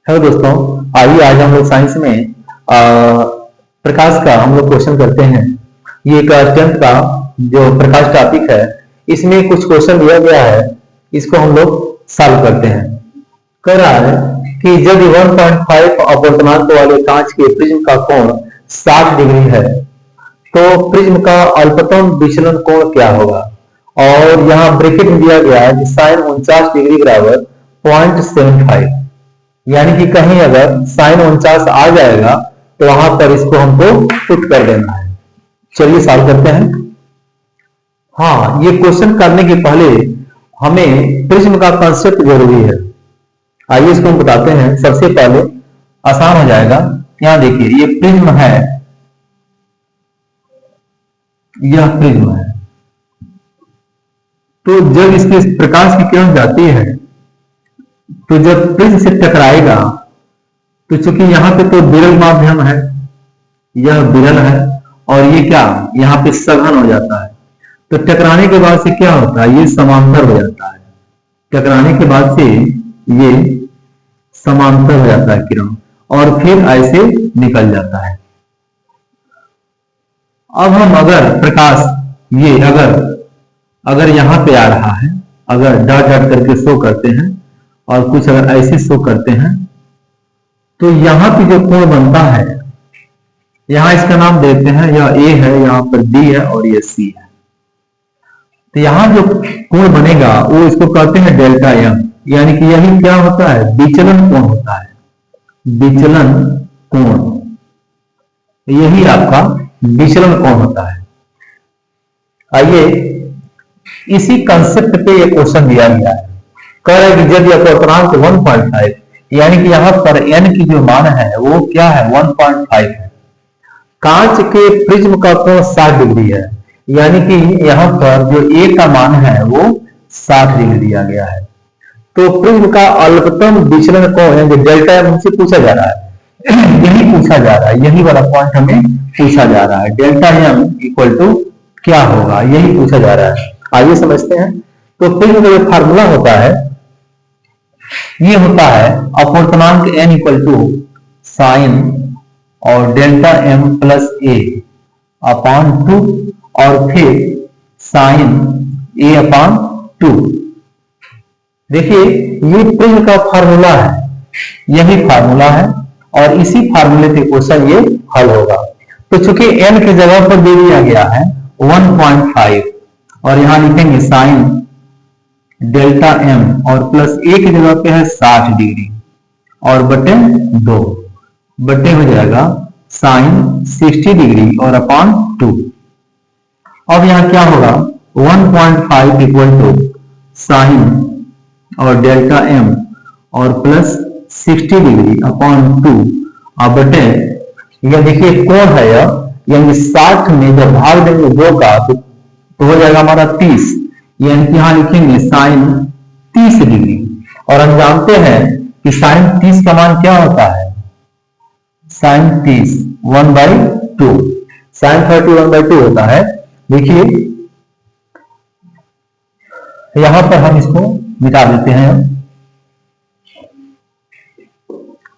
Hello दोस्तों, आइए आज हम लोग साइंस में प्रकाश का हम लोग क्वेश्चन करते हैं। ये एक 10th का जो प्रकाश टॉपिक है, इसमें कुछ क्वेश्चन दिया गया है, इसको हम लोग सॉल्व करते हैं। कह रहा है कि यदि 1.5 अपवर्तनांक वाले कांच के प्रिज्म का कोण 60 डिग्री है तो प्रिज्म का अल्पतम विचलन कोण क्या होगा। और यहाँ ब्रैकेट में दिया गया है कि sin 49 डिग्री बराबर 0.75, यानी कि कहीं अगर sin 49 आ जाएगा तो वहां पर इसको हमको पुट कर देना है। चलिए सॉल्व करते हैं। हाँ, ये क्वेश्चन करने के पहले हमें प्रिज्म का कंसेप्ट जरूरी है। आइए इसको हम बताते हैं। सबसे पहले आसान हो जाएगा। यहां देखिए, ये प्रिज्म है, यह प्रिज्म है। तो जब इसके प्रकाश की किरण जाती है तो जब प्रिज्म से टकराएगा तो चूंकि यहां पे तो विरल माध्यम है, यह विरल है, और ये क्या यहां पे सघन हो जाता है। तो टकराने के बाद से क्या होता है, ये समांतर हो जाता है। टकराने के बाद से ये समांतर हो जाता है किरण, और फिर ऐसे निकल जाता है। अब हम अगर प्रकाश ये अगर यहां पे आ रहा है, अगर डॉट डॉट करके शो करते हैं और कुछ अगर ऐसे शो करते हैं, तो यहां पे जो कोण बनता है, यहां इसका नाम देते हैं, यह A है, यहां पर B है और ये C है। तो यहां जो कोण बनेगा वो इसको कहते हैं डेल्टा M, यानी कि यही क्या होता है, विचलन कोण होता है। विचलन कोण, यही आपका विचलन कोण होता है। आइए इसी कंसेप्ट पे ये क्वेश्चन दिया गया है। कह रहे हैं कि यदि अपवर्तनांक 1.5, यानी कि यहां पर n की जो मान है वो क्या है, 1.5 है। कांच के प्रिज्म का कोण 60 डिग्री है, यानी कि यहां पर जो a का मान है वो 60 डिग्री दिया गया है। तो प्रिज्म का अल्पतम विचलन कोण है, जो डेल्टा एम हमसे पूछा जा रहा है, यही पूछा जा रहा है, यही वाला पॉइंट हमें पूछा जा रहा है। डेल्टा एम इक्वल टू क्या होगा, यही पूछा जा रहा है। आइए समझते हैं। तो प्रिज्म का जो फार्मूला होता है, ये होता है अपवर्तनांक n इक्वल टू साइन और delta m plus a upon 2, और फिर साइन a अपॉन 2। देखिए, ये प्रिज्म का फार्मूला है, यही फार्मूला है, और इसी फार्मूले से क्वेश्चन ये हल होगा। तो चूंकि n की जगह पर दे दिया गया है 1.5, और यहां लिखेंगे साइन डेल्टा m, और प्लस a की जगह पे है 60 डिग्री, और बटे 2 बटे हो जाएगा साइन 60 डिग्री और अपॉन 2। अब यहां क्या होगा, 1.5 इक्वल टू साइन और डेल्टा m और प्लस 60 डिग्री अपॉन 2, और बटे यह देखिए कोण है, यानी 60 में जब भाग देंगे 2 का तो हो जाएगा हमारा 30, यानी कि यहां लिखेंगे साइन 30 डिग्री। और हम जानते हैं कि साइन 30 का मान क्या होता है, साइन 30 1/2, साइन 30 1/2 होता है। देखिए यहां पर हम इसको मिटा देते हैं,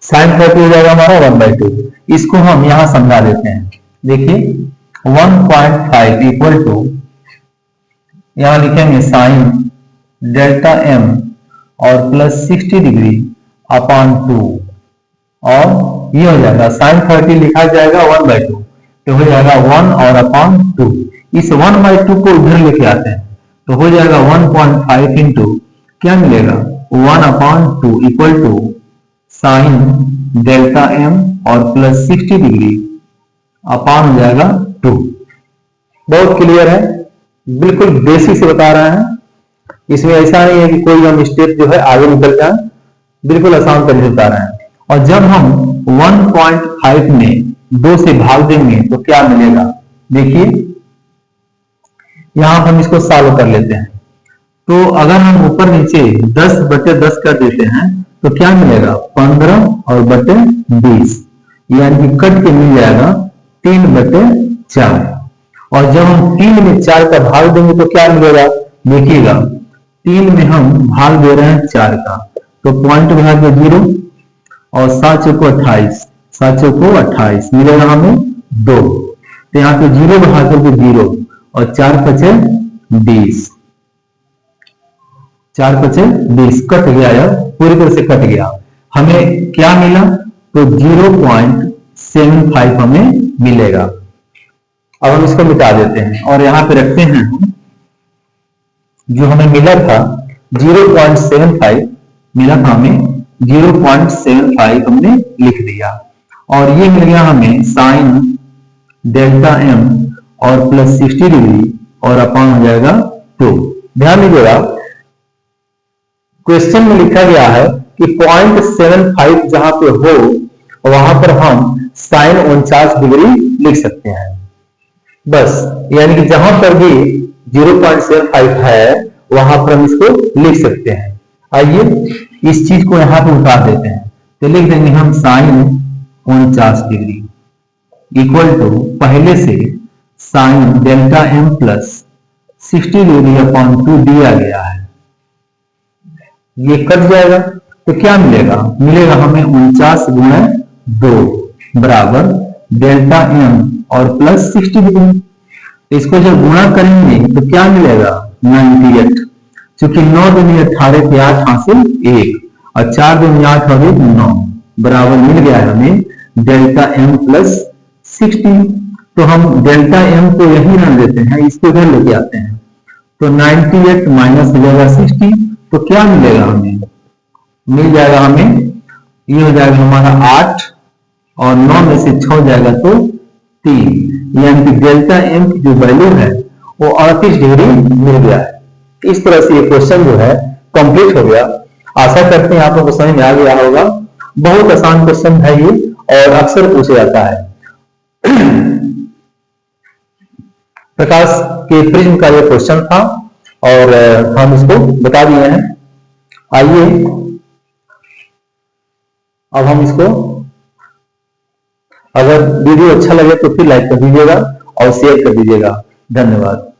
साइन 30 हो जाएगा हमारा 1/2। इसको हम यहां समझा देते हैं। देखिए 1.5 इक्वल टू, यहां लिखेंगे साइन डेल्टा m और प्लस 60 डिग्री अपॉन 2, और ये हो जाएगा साइन 30 लिखा जाएगा 1/2, तो हो जाएगा 1 और अपॉन 2। इस 1/2 को इधर लेके आते हैं तो हो जाएगा 1.5 इंटू क्या मिलेगा, 1 upon 2 equal to sine delta m और प्लस 60 डिग्री अपॉन हो जाएगा 2। बहुत क्लियर है, बिल्कुल बेसिक से बता रहे हैं। इसमें ऐसा नहीं है कि कोई हम स्टेप जो है आगे निकल जाए, बिल्कुल आसान तरीके से बता रहे हैं। और जब हम 1.5 में 2 से भाग देंगे तो क्या मिलेगा, देखिए यहां हम इसको सॉल्व कर लेते हैं। तो अगर हम ऊपर नीचे 10/10 कर देते हैं तो क्या मिलेगा, 15 और बटे 20, यानी कि कट के मिल जाएगा 3/4। और जब हम 3 में 4 का भाग देंगे तो क्या मिलेगा, देखिएगा 3 में हम भाग दे रहे हैं 4 का, तो पॉइंट भाग 0, और 7 चौको 28, 7 चौको 28 मिलेगा हमें 2। तो यहाँ पे 0 बढ़ा करके 0 और 4 पचे 20, 4 पचे 20 कट गया, यह पूरी तरह से कट गया। हमें क्या मिला? तो 0.75 हमें मिलेगा। अब हम इसको मिटा देते हैं और यहां पे रखते हैं जो हमें मिला था 0.75 मिला था हमें 0.75 हमने लिख दिया और ये मिल गया हमें साइन डेल्टा एम और प्लस 60 डिग्री और अपान हो जाएगा 2। ध्यान दीजिएगा क्वेश्चन में लिखा गया है कि 0.75 जहां पे हो वहां पर हम साइन 49 डिग्री लिख सकते हैं बस। यानी कि जहां पर भी 0.75 है वहां पर हम इसको लिख सकते हैं। आइए इस चीज को यहां पे उतार देते हैं, तो लिख देंगे हम साइन 49 डिग्री इक्वल टू पहले से sine delta m plus 60 degree upon 2 दिया गया है, ये कट जाएगा तो क्या मिलेगा? मिलेगा हमें 49 गुणा 2 बराबर डेल्टा एम और प्लस 60 डिग्री। इसको जब गुणा करेंगे तो क्या मिलेगा? 98। चूंकि 9 दूनी 18 के 8 हासिल 1 और 4 दूनी 8 और 1 9 बराबर मिल गया है हमें डेल्टा एम प्लस 60। तो हम डेल्टा एम को यही रख देते हैं, इसको इधर लेके आते हैं तो 98 माइनस हो जाएगा 60। तो क्या मिलेगा हमें? मिल जाएगा हमें ये हो जाएगा हमारा 8 और 9 में से 6 जाएगा तो 3, यानी कि डेल्टा एम की जो वैल्यू है वो 38 डिग्री मिल गया है। इस तरह से ये क्वेश्चन जो है कंप्लीट हो गया। आशा करते हैं आप लोगों को समझ में आ गया होगा। बहुत आसान क्वेश्चन है ये और अक्सर पूछा जाता है। प्रकाश के प्रिज्म का ये क्वेश्चन था और हम इसको बता दिए हैं। आइए अब हम इसको, अगर वीडियो अच्छा लगे तो फिर लाइक कर दीजिएगा और शेयर कर दीजिएगा। धन्यवाद।